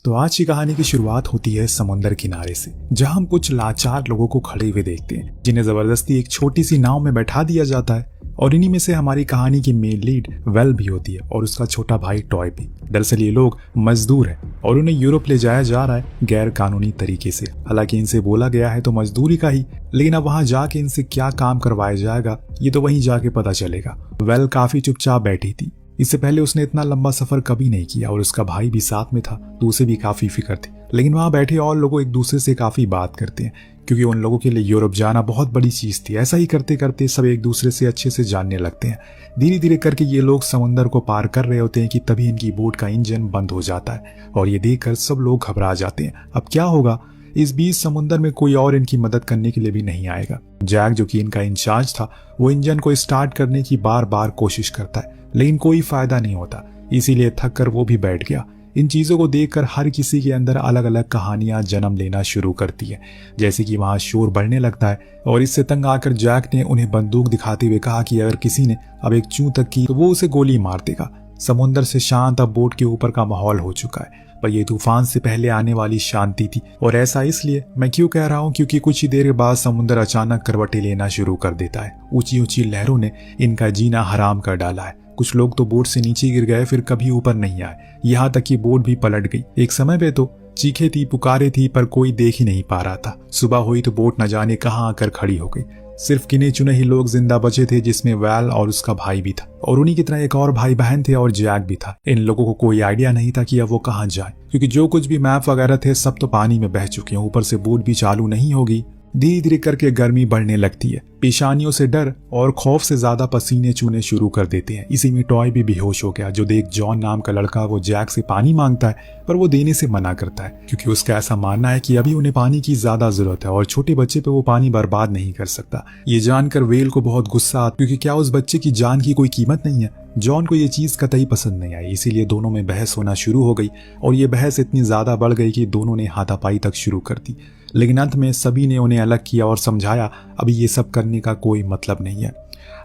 तो आज की कहानी की शुरुआत होती है समुद्र किनारे से, जहां हम कुछ लाचार लोगों को खड़े हुए देखते हैं जिन्हें जबरदस्ती एक छोटी सी नाव में बैठा दिया जाता है। और इन्हीं में से हमारी कहानी की मेन लीड वेल भी होती है और उसका छोटा भाई टॉय भी। दरअसल ये लोग मजदूर हैं और उन्हें यूरोप ले जाया जा रहा है गैर कानूनी तरीके से। हालांकि इनसे बोला गया है तो मजदूरी का ही, लेकिन अब वहां जाके इनसे क्या काम करवाया जाएगा ये तो वहीं जाके पता चलेगा। वेल काफी चुपचाप बैठी थी। इससे पहले उसने इतना लंबा सफर कभी नहीं किया और उसका भाई भी साथ में था तो उसे भी काफी फिक्र थी। लेकिन वहां बैठे और लोग एक दूसरे से काफी बात करते हैं क्योंकि उन लोगों के लिए यूरोप जाना बहुत बड़ी चीज थी। ऐसा ही करते करते सब एक दूसरे से अच्छे से जानने लगते हैं। धीरे धीरे करके ये लोग समुद्र को पार कर रहे होते हैं कि तभी इनकी बोट का इंजन बंद हो जाता है और ये देखकर सब लोग घबरा जाते हैं। अब क्या होगा? इस बीच समुद्र में कोई और इनकी मदद करने के लिए भी नहीं आएगा। जैक जो कि इनका इंचार्ज था वो इंजन को स्टार्ट करने की बार बार कोशिश करता है लेकिन कोई फायदा नहीं होता, इसीलिए थक कर वो भी बैठ गया। इन चीजों को देखकर हर किसी के अंदर अलग अलग कहानियां जन्म लेना शुरू करती है। जैसे कि वहां शोर बढ़ने लगता है और इससे तंग आकर जैक ने उन्हें बंदूक दिखाते हुए कहा कि अगर किसी ने अब एक चूं तक की तो वो उसे गोली मार देगा। समुद्र से शांत अब बोट के ऊपर का माहौल हो चुका है, पर यह तूफान से पहले आने वाली शांति थी। और ऐसा इसलिए मैं क्यों कह रहा हूं, क्योंकि कुछ ही देर के बाद समुद्र अचानक करवटें लेना शुरू कर देता है। ऊंची ऊंची लहरों ने इनका जीना हराम कर डाला है। कुछ लोग तो बोट से नीचे गिर गए, फिर कभी ऊपर नहीं आए, यहाँ तक कि बोट भी पलट गई। एक समय पे तो चीखें थी, पुकारे थी, पर कोई देख ही नहीं पा रहा था। सुबह हुई तो बोट न जाने कहाँ आकर खड़ी हो गई। सिर्फ गिने चुने ही लोग जिंदा बचे थे, जिसमें वैल और उसका भाई भी था और उन्हीं की तरह एक और भाई बहन थे और जैक भी था। इन लोगों को कोई आइडिया नहीं था कि अब वो कहाँ जाए, क्योंकि जो कुछ भी मैप वगैरह थे सब तो पानी में बह चुके हैं। ऊपर से बोट भी चालू नहीं होगी। धीरे धीरे करके गर्मी बढ़ने लगती है। पेशानियों से डर और खौफ से ज्यादा पसीने चूने शुरू कर देते हैं। इसी में टॉय भी बेहोश हो गया, जो देख जॉन नाम का लड़का वो जैक से पानी मांगता है पर वो देने से मना करता है क्योंकि उसका ऐसा मानना है कि अभी उन्हें पानी की ज्यादा जरूरत है और छोटे बच्चे पे वो पानी बर्बाद नहीं कर सकता। ये जानकर वेल को बहुत गुस्सा आता क्योंकि क्या उस बच्चे की जान की कोई कीमत नहीं है। जॉन को ये चीज कतई पसंद नहीं आई, इसीलिए दोनों में बहस होना शुरू हो गई और ये बहस इतनी ज्यादा बढ़ गई कि दोनों ने हाथापाई तक शुरू कर दी। लेकिन अंत में सभी ने उन्हें अलग किया और समझाया अभी ये सब करने का कोई मतलब नहीं है।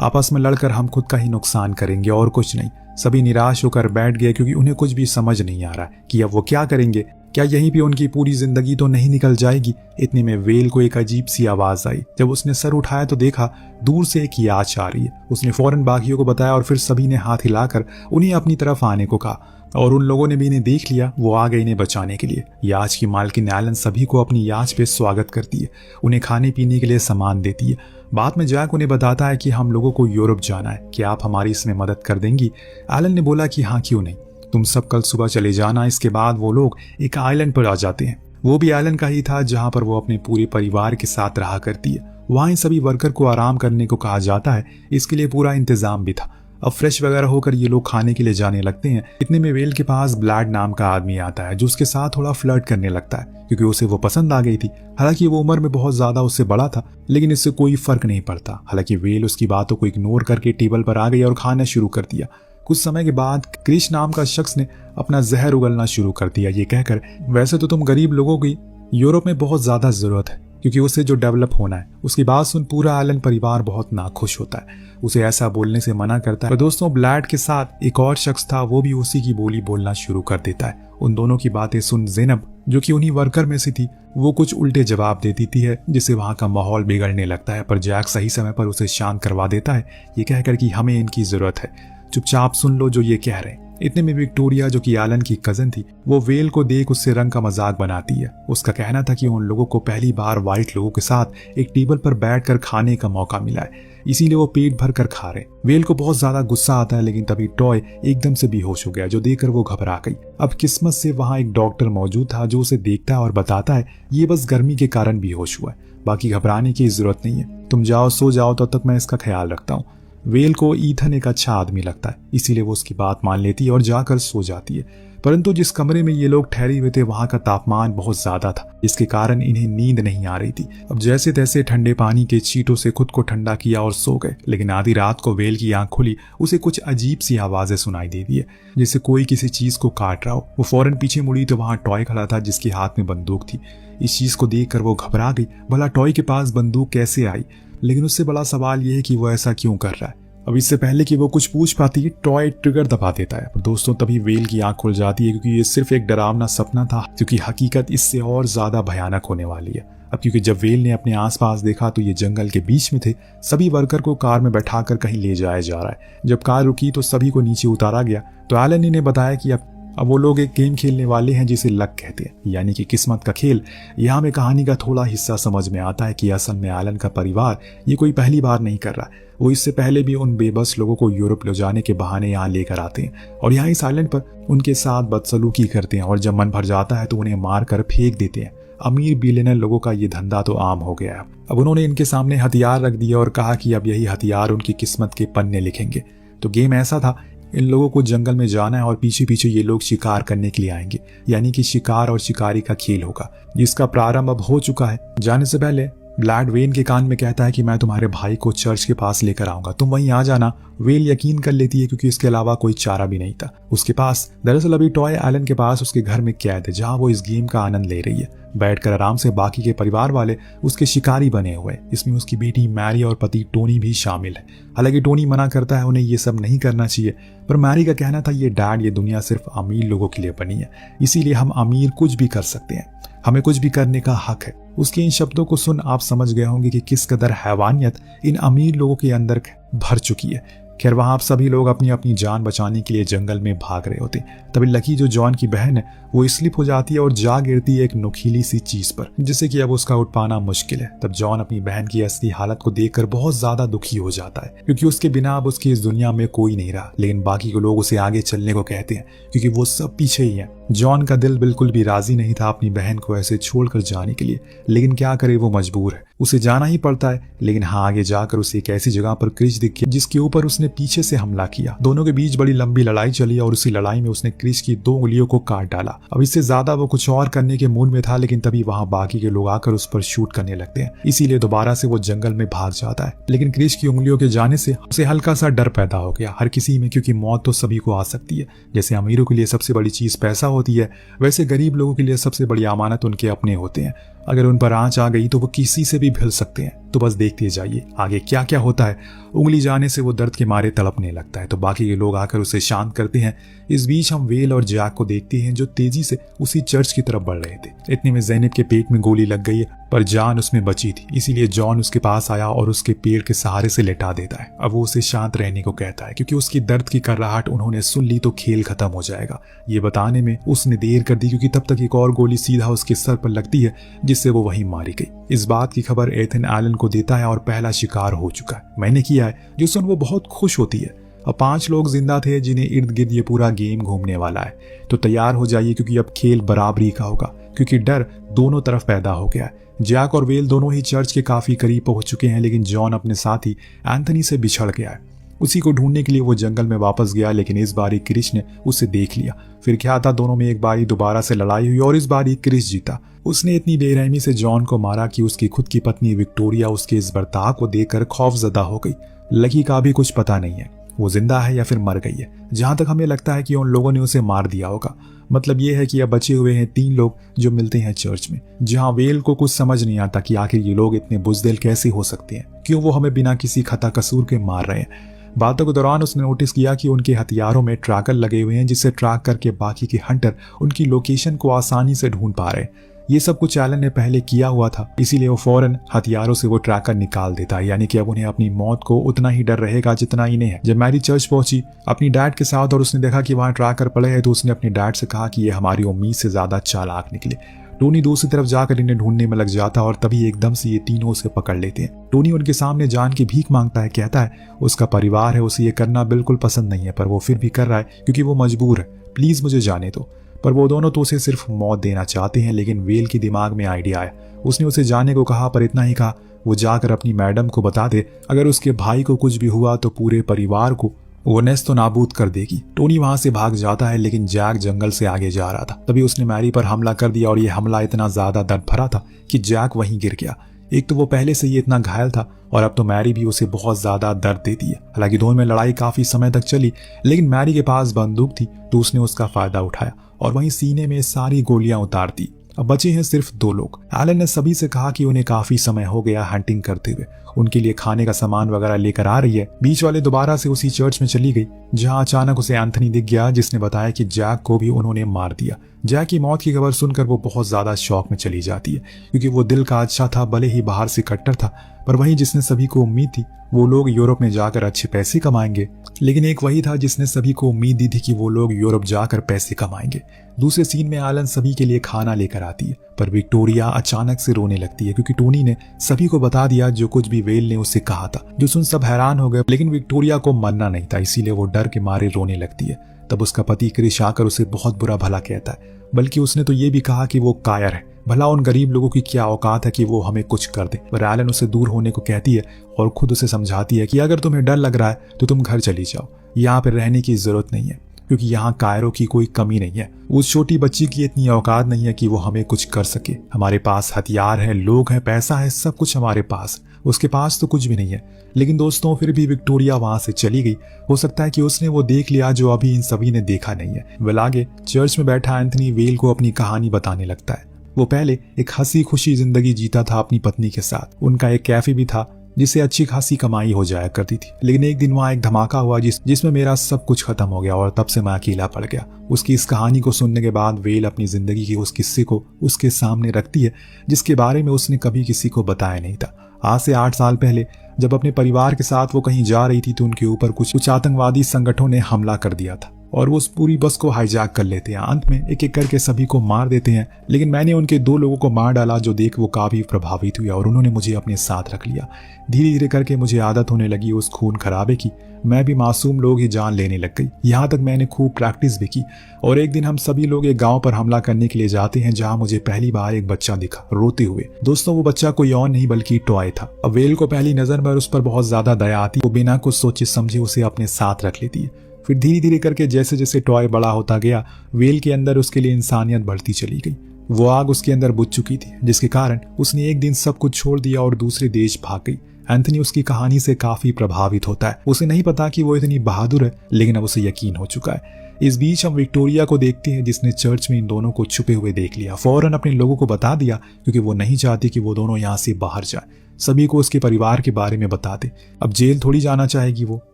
आपस में लड़कर हम खुद का ही नुकसान करेंगे और कुछ नहीं। सभी निराश होकर बैठ गए क्योंकि उन्हें कुछ भी समझ नहीं आ रहा है कि अब वो क्या करेंगे। क्या यहीं पे उनकी पूरी जिंदगी तो नहीं निकल जाएगी? इतने में वेल को एक अजीब सी आवाज आई। जब उसने सर उठाया तो देखा दूर से एक याच आ रही है। उसने फौरन बाकियों को बताया और फिर सभी ने हाथ हिलाकर उन्हें अपनी तरफ आने को कहा और उन लोगों ने भी इन्हें देख लिया। वो आ गए इन्हें बचाने के लिए। याच की मालकिन एलन सभी को अपनी याच पे स्वागत करती है, उन्हें खाने पीने के लिए सामान देती है। बाद में जैक उन्हें बताता है कि हम लोगों को यूरोप जाना है, क्या आप हमारी इसमें मदद कर देंगी? एलन ने बोला कि हाँ क्यों नहीं, तुम सब कल सुबह चले जाना। इसके बाद वो लोग एक आइलैंड पर आ जाते हैं। वो भी आइलैंड का ही था जहां पर वो अपने पूरे परिवार के साथ रहा करती है। वहां सभी वर्कर को आराम करने को कहा जाता है, इसके लिए पूरा इंतजाम भी था। अब फ्रेश वगैरह होकर ये लोग खाने के लिए जाने लगते हैं। इतने में वेल के पास ब्लैड नाम का आदमी आता है जो उसके साथ थोड़ा फ्लर्ट करने लगता है क्योंकि उसे वो पसंद आ गई थी। हालांकि वो उम्र में बहुत ज्यादा उससे बड़ा था, लेकिन इससे कोई फर्क नहीं पड़ता। हालांकि वेल उसकी बातों को इग्नोर करके टेबल पर आ गई और खाना शुरू कर दिया। कुछ समय के बाद क्रिश नाम का शख्स ने अपना जहर उगलना शुरू कर दिया, ये कहकर वैसे तो तुम गरीब लोगों की यूरोप में बहुत ज्यादा जरूरत है क्योंकि उसे जो डेवलप होना है। उसकी बात सुन पूरा एलन परिवार बहुत नाखुश होता है, उसे ऐसा बोलने से मना करता है। पर दोस्तों ब्लैड के साथ एक और शख्स था, वो भी उसी की बोली बोलना शुरू कर देता है। उन दोनों की बातें सुन ज़ैनब जो कि उन्हीं वर्कर में से थी वो कुछ उल्टे जवाब दे देती है जिससे वहां का माहौल बिगड़ने लगता है। पर जैक सही समय पर उसे शांत करवा देता है, ये कहकर कि हमें इनकी जरूरत है, चुपचाप सुन लो जो ये कह रहे हैं। इतने में विक्टोरिया जो कि एलन की कजन थी वो वेल को देख उससे रंग का मजाक बनाती है। उसका कहना था कि उन लोगों को पहली बार व्हाइट लोगों के साथ एक टेबल पर बैठकर खाने का मौका मिला है, इसीलिए वो पेट भर कर खा रहे। वेल को बहुत ज्यादा गुस्सा आता है, लेकिन तभी टॉय एकदम से बेहोश हो गया, जो देखकर वो घबरा गई। अब किस्मत से वहां एक डॉक्टर मौजूद था जो उसे देखता है और बताता है ये बस गर्मी के कारण बेहोश हुआ है, बाकी घबराने की जरूरत नहीं है, तुम जाओ सो जाओ, तब तक मैं इसका ख्याल रखता हूँ। वेल को ईथन एक अच्छा आदमी लगता है, इसीलिए वो उसकी बात मान लेती है और जाकर सो जाती है। परंतु जिस कमरे में ये लोग ठहरे हुए थे वहां का तापमान बहुत ज्यादा था, जिसके कारण इन्हें नींद नहीं आ रही थी। अब जैसे तैसे ठंडे पानी के छींटों से खुद को ठंडा किया और सो गए। लेकिन आधी रात को वेल की आंख खुली, उसे कुछ अजीब सी आवाजें सुनाई देती है, जैसे कोई किसी चीज को काट रहा हो। वो फौरन पीछे मुड़ी तो वहां टॉय खड़ा था जिसके हाथ में बंदूक थी। इस चीज को देखकर वो घबरा गई, भला टॉय के पास बंदूक कैसे आई? लेकिन उससे बड़ा सवाल यह है कि वो ऐसा क्यों कर रहा है। अब इससे पहले कि वो कुछ पूछ पाती है, टॉय ट्रिगर दबा देता है। पर दोस्तों तभी वेल की आंख खुल जाती है, क्योंकि ये सिर्फ एक डरावना सपना था, क्योंकि हकीकत इससे और ज्यादा भयानक होने वाली है। अब क्योंकि जब वेल ने अपने आसपास देखा तो ये जंगल के बीच में थे। सभी वर्कर को कार में बैठाकर कहीं ले जाया जा रहा है। जब कार रुकी तो सभी को नीचे उतारा गया। तो एलन ने बताया कि अब वो लोग एक गेम खेलने वाले हैं जिसे लक कहते हैं, यानी कि किस्मत का खेल। यहाँ हमें कहानी का थोड़ा हिस्सा समझ में आता है कि असल में एलन का परिवार ये कोई पहली बार नहीं कर रहा है। वो इससे पहले भी उन बेबस लोगों को यूरोप ले जाने के बहाने यहाँ लेकर आते हैं और यहाँ इस आइलैंड पर उनके साथ बदसलूकी करते हैं, और जब मन भर जाता है तो उन्हें मार कर फेंक देते हैं। अमीर बिलियनर लोगों का ये धंधा तो आम हो गया है। अब उन्होंने इनके सामने हथियार रख दिए और कहा कि अब यही हथियार उनकी किस्मत के पन्ने लिखेंगे। तो गेम ऐसा था, इन लोगों को जंगल में जाना है और पीछे पीछे ये लोग शिकार करने के लिए आएंगे, यानी कि शिकार और शिकारी का खेल होगा, जिसका प्रारंभ अब हो चुका है। जाने से पहले ब्लैड वेन के कान में कहता है कि मैं तुम्हारे भाई को चर्च के पास लेकर आऊंगा, तुम वहीं आ जाना। वेल यकीन कर लेती है, क्योंकि इसके अलावा कोई चारा भी नहीं था उसके पास। दरअसल अभी टॉय एलन के पास उसके घर में कैद है, जहां वो इस गेम का आनंद ले रही है बैठकर आराम से। बाकी के परिवार वाले उसके शिकारी बने हुए, इसमें उसकी बेटी मैरी और पति टोनी भी शामिल है। हालांकि टोनी मना करता है, उन्हें ये सब नहीं करना चाहिए, पर मैरी का कहना था ये डैड, ये दुनिया सिर्फ अमीर लोगों के लिए बनी है, इसीलिए हम अमीर कुछ भी कर सकते हैं, हमें कुछ भी करने का हक है। उसके इन शब्दों को सुन आप समझ गए होंगे कि किस कदर हैवानियत इन अमीर लोगों के अंदर भर चुकी है। खैर वहां आप सभी लोग अपनी अपनी जान बचाने के लिए जंगल में भाग रहे होते। तभी लकी जो जॉन की बहन है वो स्लिप हो जाती है और जा गिरती है एक नुकीली सी चीज पर, जिससे कि अब उसका उठ पाना मुश्किल है। तब जॉन अपनी बहन की असली हालत को देखकर बहुत ज्यादा दुखी हो जाता है, क्योंकि उसके बिना अब उसकी इस दुनिया में कोई नहीं रहा। लेकिन बाकी के लोग उसे आगे चलने को कहते हैं, क्योंकि वो सब पीछे ही है। जॉन का दिल बिल्कुल भी राजी नहीं था अपनी बहन को ऐसे छोड़कर जाने के लिए, लेकिन क्या करे, वो मजबूर है, उसे जाना ही पड़ता है। लेकिन हाँ, आगे जाकर उसे एक ऐसी जगह पर क्रिश दिख गया जिसके ऊपर उसने पीछे से हमला किया। दोनों के बीच बड़ी लंबी लड़ाई चली और उसी लड़ाई में उसने क्रिश की 2 उंगलियों को काट डाला। अब इससे ज्यादा वो कुछ और करने के मूड में था, लेकिन तभी वहां बाकी के लोग आकर उस पर शूट करने लगते हैं, इसीलिए दोबारा से वो जंगल में भाग जाता है। लेकिन क्रिश की उंगलियों के जाने से उसे हल्का सा डर पैदा हो गया हर किसी में, क्योंकि मौत तो सभी को आ सकती है। जैसे अमीरों के लिए सबसे बड़ी चीज पैसा होती है, वैसे गरीब लोगों के लिए सबसे बड़ी अमानत उनके अपने होते हैं। अगर उन पर आंच आ गई तो वो किसी से भी भिड़ सकते हैं। तो बस देखते जाइए आगे क्या क्या होता है। उंगली जाने से वो दर्द के मारे तड़पने लगता है, तो बाकी के लोग आकर उसे शांत करते हैं। इस बीच हम वेल और जैक को देखते हैं जो तेजी से उसी चर्च की तरफ बढ़ रहे थे। इतने में ज़ैनब के पेट में गोली लग गई है, पर जान उसमें बची थी, इसीलिए जॉन उसके पास आया और उसके पेड़ के सहारे से लेटा देता है। अब वो उसे शांत रहने को कहता है, क्योंकि उसकी दर्द की कर्राहट उन्होंने सुन ली तो खेल खत्म हो जाएगा। ये बताने में उसने देर कर दी, क्योंकि तब तक एक और गोली सीधा उसके सर पर लगती है, जिससे वो वहीं मारी गई। इस बात की खबर एथन एलन को देता है और पहला शिकार हो चुका है, मैंने किया है, जो सुन वो बहुत खुश होती है। अब 5 लोग जिंदा थे जिन्हें इर्द गिर्द ये पूरा गेम घूमने वाला है। तो तैयार हो जाइए, क्योंकि अब खेल बराबरी का होगा, क्योंकि डर दोनों तरफ पैदा हो गया है। जैक और वेल दोनों ही चर्च के काफी करीब पहुंच चुके हैं, लेकिन जॉन अपने साथी एंथनी से बिछड़ गया है। उसी को ढूंढने के लिए वो जंगल में वापस गया, लेकिन इस बारी क्रिश ने उसे देख लिया। फिर क्या था, दोनों में एक बारी दोबारा से लड़ाई हुई और इस बारी क्रिश जीता। उसने इतनी बेरहमी से जॉन को मारा कि उसकी खुद की पत्नी विक्टोरिया उसके इस बर्ताव को देखकर खौफजदा हो गई। लकी का भी कुछ पता नहीं है, वो जिंदा है या फिर मर गई है। जहां तक हमें लगता है कि उन लोगों ने उसे मार दिया होगा। मतलब ये है कि अब बचे हुए हैं 3 लोग जो मिलते हैं चर्च में, जहां वेल को कुछ समझ नहीं आता कि आखिर ये लोग इतने बुज़दिल कैसे हो सकते हैं, क्यों वो हमें बिना किसी खता कसूर के मार रहे हैं। बातों के दौरान उसने नोटिस किया कि उनके हथियारों में ट्रैकर लगे हुए हैं, जिससे ट्रैक करके बाकी के हंटर उनकी लोकेशन को आसानी से ढूंढ पा रहे हैं। ये सब कुछ एलन ने पहले किया हुआ था, इसीलिए वो फौरन हथियारों से वो ट्रैकर निकाल देता है, यानी कि अब उन्हें अपनी मौत को उतना ही डर रहेगा जितना इन्हें है। जब मैरी चर्च पहुंची अपनी डैड के साथ और उसने देखा कि वहां ट्रैकर पड़े हैं, तो उसने अपने डैड से कहा कि ये हमारी उम्मीद से ज्यादा चालाक निकले। टोनी दूसरी तरफ जाकर इन्हें ढूंढने में लग जाता और तभी एकदम से ये तीनों उसे पकड़ लेते हैं। टोनी उनके सामने जान की भीख मांगता है, कहता है उसका परिवार है, उसे ये करना बिल्कुल पसंद नहीं है, पर वो फिर भी कर रहा है क्योंकि वो मजबूर है, प्लीज मुझे जाने दो। पर वो दोनों तो उसे सिर्फ मौत देना चाहते हैं। लेकिन वेल के दिमाग में आइडिया आया, उसने उसे जाने को कहा, पर इतना ही कहा, वो जाकर अपनी मैडम को बता दे अगर उसके भाई को कुछ भी हुआ तो पूरे परिवार को वो नेस्तो नाबूद कर देगी। टोनी वहां से भाग जाता है, लेकिन जैक जंगल से आगे जा रहा था। तभी उसने मैरी पर हमला कर दिया और ये हमला इतना ज्यादा दर्द भरा था कि जैक वहीं गिर गया। एक तो वो पहले से ही इतना घायल था और अब तो मैरी भी उसे बहुत ज्यादा दर्द देती है। हालांकि दोनों में लड़ाई काफी समय तक चली, लेकिन मैरी के पास बंदूक थी तो उसने उसका फायदा उठाया और वहीं सीने में सारी गोलियां उतार दी। अब बचे हैं सिर्फ 2 लोग। एलन ने सभी से कहा कि उन्हें काफी समय हो गया हंटिंग करते हुए, उनके लिए खाने का सामान वगैरह लेकर आ रही है। बीच वाले दोबारा से उसी चर्च में चली गई जहां अचानक उसे एंथनी दिख गया, जिसने बताया कि जैक को भी उन्होंने मार दिया। जैक की मौत की खबर सुनकर वो बहुत ज्यादा शौक में चली जाती है, क्योंकि वो दिल का अच्छा था, भले ही बाहर से कट्टर था, पर वही जिसने सभी को उम्मीद थी वो लोग यूरोप में जाकर अच्छे पैसे कमाएंगे। लेकिन एक वही था जिसने सभी को उम्मीद दी थी कि वो लोग यूरोप जाकर पैसे कमाएंगे। दूसरे सीन में एलन सभी के लिए खाना लेकर आती है, पर विक्टोरिया अचानक से रोने लगती है, क्योंकि टोनी ने सभी को बता दिया जो कुछ भी वेल ने उससे कहा था। जो सुन सब हैरान हो गए, लेकिन विक्टोरिया को मानना नहीं था, इसीलिए वो डर के मारे रोने लगती है। तब उसका पति क्रिश आकर उसे बहुत बुरा भला कहता है, बल्कि उसने तो ये भी कहा कि वो कायर है, भला उन गरीब लोगों की क्या औकात है कि वो हमें कुछ कर दे। पर एलन उसे दूर होने को कहती है और खुद उसे समझाती है कि अगर तुम्हें डर लग रहा है तो तुम घर चली जाओ, यहाँ पर रहने की जरूरत नहीं है, क्योंकि यहाँ कायरों की कोई कमी नहीं है। उस छोटी बच्ची की इतनी औकात नहीं है कि वो हमें कुछ कर सके। हमारे पास हथियार है, लोग हैं, पैसा है, सब कुछ हमारे पास, उसके पास तो कुछ भी नहीं है। लेकिन दोस्तों फिर भी विक्टोरिया वहां से चली गई। हो सकता है कि उसने वो देख लिया जो अभी इन सभी ने देखा नहीं है। वेल आगे चर्च में बैठा एंथनी वेल को अपनी कहानी बताने लगता है। वो पहले एक हंसी खुशी जिंदगी जीता था अपनी पत्नी के साथ। उनका एक कैफे भी था जिससे अच्छी खासी कमाई हो जाया करती थी। लेकिन एक दिन वहाँ एक धमाका हुआ जिसमें मेरा सब कुछ खत्म हो गया और तब से मैं अकेला पड़ गया। उसकी इस कहानी को सुनने के बाद वेल अपनी जिंदगी के उस किस्से को उसके सामने रखती है जिसके बारे में उसने कभी किसी को बताया नहीं था। आज से 8 साल पहले जब अपने परिवार के साथ वो कहीं जा रही थी तो उनके ऊपर कुछ आतंकवादी संगठनों ने हमला कर दिया था और वो उस पूरी बस को हाईजैक कर लेते हैं। अंत में एक एक करके सभी को मार देते हैं। लेकिन मैंने उनके 2 लोगों को मार डाला जो देख वो काफी प्रभावित हुआ और उन्होंने मुझे अपने साथ रख लिया। धीरे धीरे करके मुझे आदत होने लगी उस खून खराबे की। मैं भी मासूम लोग ही जान लेने लग गई। यहाँ तक मैंने खूब प्रैक्टिस भी की और एक दिन हम सभी लोग एक गांव पर हमला करने के लिए जाते हैं जहाँ मुझे पहली बार एक बच्चा दिखा रोते हुए। दोस्तों वो बच्चा कोई और नहीं बल्कि टॉय था। अब वेल को पहली नजर में उस पर बहुत ज्यादा दया आती, वो बिना कुछ सोचे समझे उसे अपने साथ रख लेती है। फिर धीरे धीरे करके जैसे जैसे टॉय बड़ा होता गया वेल के अंदर उसके लिए इंसानियत बढ़ती चली गई। वो आग उसके अंदर बुझ चुकी थी जिसके कारण उसने एक दिन सब कुछ छोड़ दिया और दूसरे देश भाग गई। एंथनी उसकी कहानी से काफी प्रभावित होता है। उसे नहीं पता कि वो इतनी बहादुर है, लेकिन अब उसे यकीन हो चुका है। इस बीच हम विक्टोरिया को देखते हैं जिसने चर्च में इन दोनों को छुपे हुए देख लिया। फौरन अपने लोगों को बता दिया क्योंकि वो नहीं चाहती कि वो दोनों यहाँ से बाहर जाए, सभी को उसके परिवार के बारे में बता दे। अब जेल थोड़ी जाना चाहेगी वो।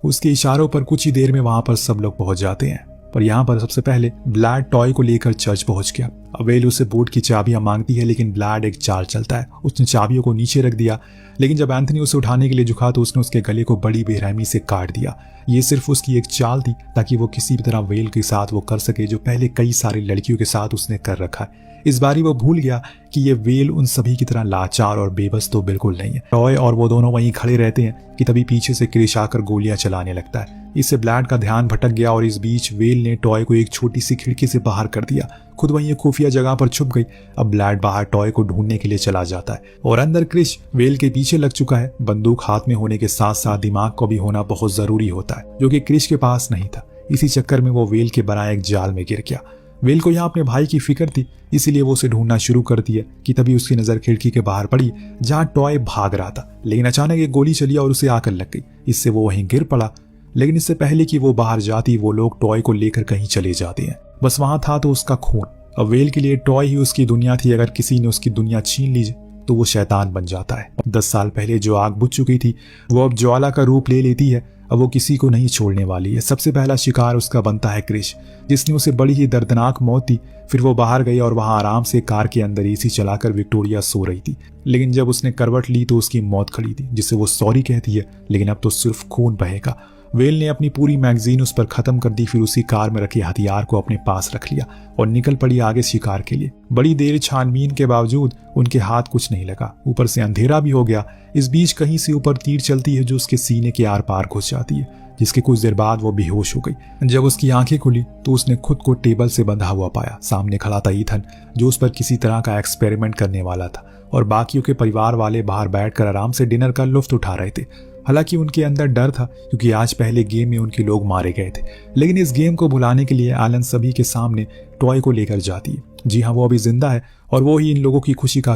उसके इशारों पर कुछ ही देर में वहां पर सब लोग पहुंच जाते हैं। पर यहाँ पर सबसे पहले ब्लैड टॉय को लेकर चर्च पहुंच गया। वेल उसे बोर्ड की चाबियां मांगती है, लेकिन ब्लैड एक चाल चलता है। उसने चाबियों को नीचे रख दिया, लेकिन जब एंथनी उसे उठाने के लिए झुका तो उसने उसके गले को बड़ी बेरहमी से काट दिया। ये सिर्फ उसकी एक चाल थी ताकि वो किसी भी तरह वेल के साथ वो कर सके जो पहले कई सारी लड़कियों के साथ उसने कर रखा है। इस बारी वो भूल गया कि ये वेल उन सभी की तरह लाचार और बेबस तो बिल्कुल नहीं है। टॉय और वो दोनों वहीं खड़े रहते हैं कि तभी पीछे से क्रिश आकर गोलियां चलाने लगता है। इससे ब्लैड का ध्यान भटक गया और इस बीच वेल ने टॉय को एक छोटी सी खिड़की से बाहर कर दिया। खुद वहीं एक खुफिया जगह पर छुप गई। अब ब्लैड बाहर टॉय को ढूंढने के लिए चला जाता है और अंदर क्रिश वेल के पीछे लग चुका है। बंदूक हाथ में होने के साथ साथ दिमाग को भी होना बहुत जरूरी होता है, जो कि क्रिश के पास नहीं था। इसी चक्कर में वो वेल के बनाए एक जाल में गिर गया। वेल को यहाँ अपने भाई की फिक्र थी, इसीलिए वो उसे ढूंढना शुरू करती है कि तभी उसकी नजर खिड़की के बाहर पड़ी जहाँ टॉय भाग रहा था। लेकिन अचानक एक गोली चली और उसे आकर लग गई। इससे वो वहीं गिर पड़ा। लेकिन इससे पहले कि वो बाहर जाती वो लोग टॉय को लेकर कहीं चले जाते हैं। बस वहां था तो उसका खून। अब वेल के लिए टॉय ही उसकी दुनिया थी। अगर किसी ने उसकी दुनिया छीन ली तो वो शैतान बन जाता है। 10 साल पहले जो आग बुझ चुकी थी वो अब ज्वाला का रूप ले लेती है। अब वो किसी को नहीं छोड़ने वाली है। सबसे पहला शिकार उसका बनता है क्रिश, जिसने उसे बड़ी ही दर्दनाक मौत दी। फिर वो बाहर गई और वहां आराम से कार के अंदर एसी चलाकर विक्टोरिया सो रही थी। लेकिन जब उसने करवट ली तो उसकी मौत खड़ी थी, जिससे वो सॉरी कहती है, लेकिन अब तो सिर्फ खून बहेगा। वेल ने अपनी पूरी मैगजीन उस पर खत्म कर दी। फिर उसी कार में रखे हथियार को अपने पास रख लिया और निकल पड़ी आगे शिकार के लिए। बड़ी देर छानबीन के बावजूद उनके हाथ कुछ नहीं लगा। ऊपर से अंधेरा भी हो गया। इस बीच कहीं से ऊपर तीर चलती है जो उसके सीने के आर पार घुस जाती है, जिसके कुछ देर बाद वो बेहोश हो गई। जब उसकी आंखें खुली तो उसने खुद को टेबल से बंधा हुआ पाया। सामने खड़ा था ईथन, जो उस पर किसी तरह का एक्सपेरिमेंट करने वाला था, और बाकियों के परिवार वाले बाहर बैठकर आराम से डिनर का लुत्फ उठा रहे थे। हालांकि उनके अंदर डर था क्योंकि आज पहले गेम में उनके लोग मारे गए थे। लेकिन इस गेम को भुलाने के लिए एलन सभी के सामने टॉय को लेकर जाती है। जी हाँ, वो अभी जिंदा है और वो ही इन लोगों की खुशी का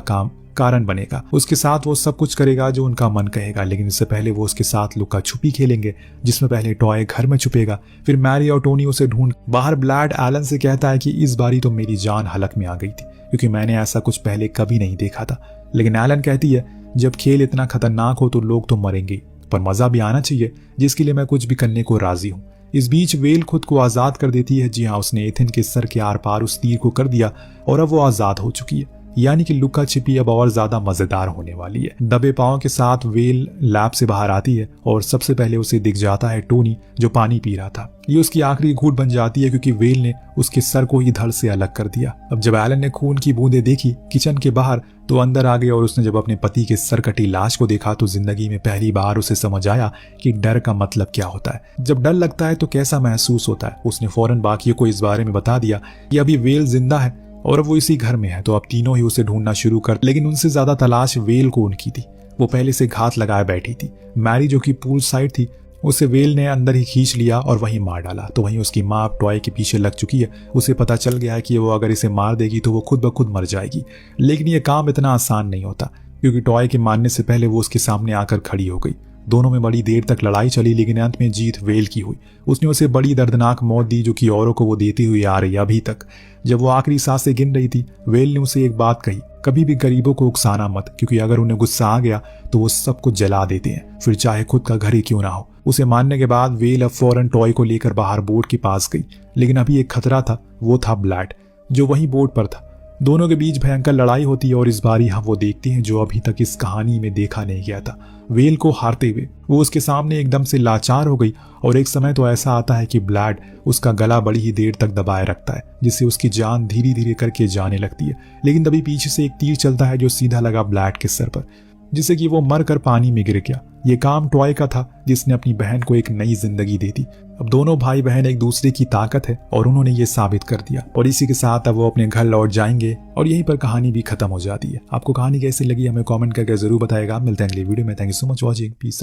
कारण बनेगा। उसके साथ वो सब कुछ करेगा जो उनका मन कहेगा। लेकिन इससे पहले वो उसके साथ लुका छुपी खेलेंगे, जिसमें पहले टॉय घर में छुपेगा, फिर मैरी और टोनी उसे ढूंढ बाहर। ब्लैड एलन से कहता है कि इस बारी तो मेरी जान हलक में आ गई थी क्योंकि मैंने ऐसा कुछ पहले कभी नहीं देखा था। लेकिन एलन कहती है जब खेल इतना खतरनाक हो तो लोग तो मरेंगे, पर मजा भी आना चाहिए, जिसके लिए मैं कुछ भी करने को राजी हूँ। इस बीच वेल खुद को आजाद कर देती है। जी हाँ, उसने एथन के सर के आर पार उस तीर को कर दिया और अब वो आजाद हो चुकी है। यानी कि लुका छिपी अब और ज्यादा मजेदार होने वाली है। दबे पांव के साथ वेल लैब से बाहर आती है और सबसे पहले उसे दिख जाता है टोनी, जो पानी पी रहा था। ये उसकी आखिरी घूंट बन जाती है क्योंकि वेल ने उसके सर को ही धड़ से अलग कर दिया। अब जब एलन ने खून की बूंदें देखी किचन के बाहर तो अंदर आ गई और उसने जब अपने पति के सर कटी लाश को देखा तो जिंदगी में पहली बार उसे समझ आया कि डर का मतलब क्या होता है। जब डर लगता है तो कैसा महसूस होता है। उसने फौरन बाकियों को इस बारे में बता दिया कि अभी वेल जिंदा है और अब वो इसी घर में है, तो अब तीनों ही उसे ढूंढना शुरू कर। लेकिन उनसे ज्यादा तलाश वेल को उनकी थी। वो पहले से घात लगाए बैठी थी। मैरी जो कि पूल साइड थी, उसे वेल ने अंदर ही खींच लिया और वहीं मार डाला। तो वहीं उसकी माँ अब टॉय के पीछे लग चुकी है। उसे पता चल गया है कि वो अगर इसे मार देगी तो वो खुद ब खुद मर जाएगी। लेकिन ये काम इतना आसान नहीं होता, क्योंकि टॉय के मारने से पहले वो उसके सामने आकर खड़ी हो गई। दोनों में बड़ी देर तक लड़ाई चली, लेकिन अंत में जीत वेल की हुई। उसने उसे बड़ी दर्दनाक मौत दी, जो कि औरों को वो देती हुई आ रही अभी तक। जब वो आखिरी सांसें गिन रही थी, वेल ने उसे एक बात कही, कभी भी गरीबों को उकसाना मत, क्योंकि अगर उन्हें गुस्सा आ गया तो वो सब कुछ जला देते हैं, फिर चाहे खुद का घर ही क्यों ना हो। उसे मानने के बाद वेल अब फौरन टॉय को लेकर बाहर बोट के पास गई। लेकिन अभी एक खतरा था, वो था ब्लैड, जो वहीं बोट पर था। दोनों के बीच भयंकर लड़ाई होती है और इस बारी हम वो देखते हैं जो अभी तक इस कहानी में देखा नहीं गया था। वेल को हारते हुए वो उसके सामने एकदम से लाचार हो गई और एक समय तो ऐसा आता है कि ब्लैड उसका गला बड़ी ही देर तक दबाए रखता है, जिससे उसकी जान धीरे धीरे करके जाने लगती है। लेकिन तभी पीछे से एक तीर चलता है जो सीधा लगा ब्लैड के सर पर, जिससे कि वो मर कर पानी में गिर गया। ये काम टॉय का था, जिसने अपनी बहन को एक नई जिंदगी दे दी। अब दोनों भाई बहन एक दूसरे की ताकत है और उन्होंने ये साबित कर दिया। और इसी के साथ अब वो अपने घर लौट जाएंगे और यहीं पर कहानी भी खत्म हो जाती है। आपको कहानी कैसी लगी हमें कमेंट करके जरूर बताएगा। मिलते हैं अगली वीडियो में। Thank you so much watching. Piece.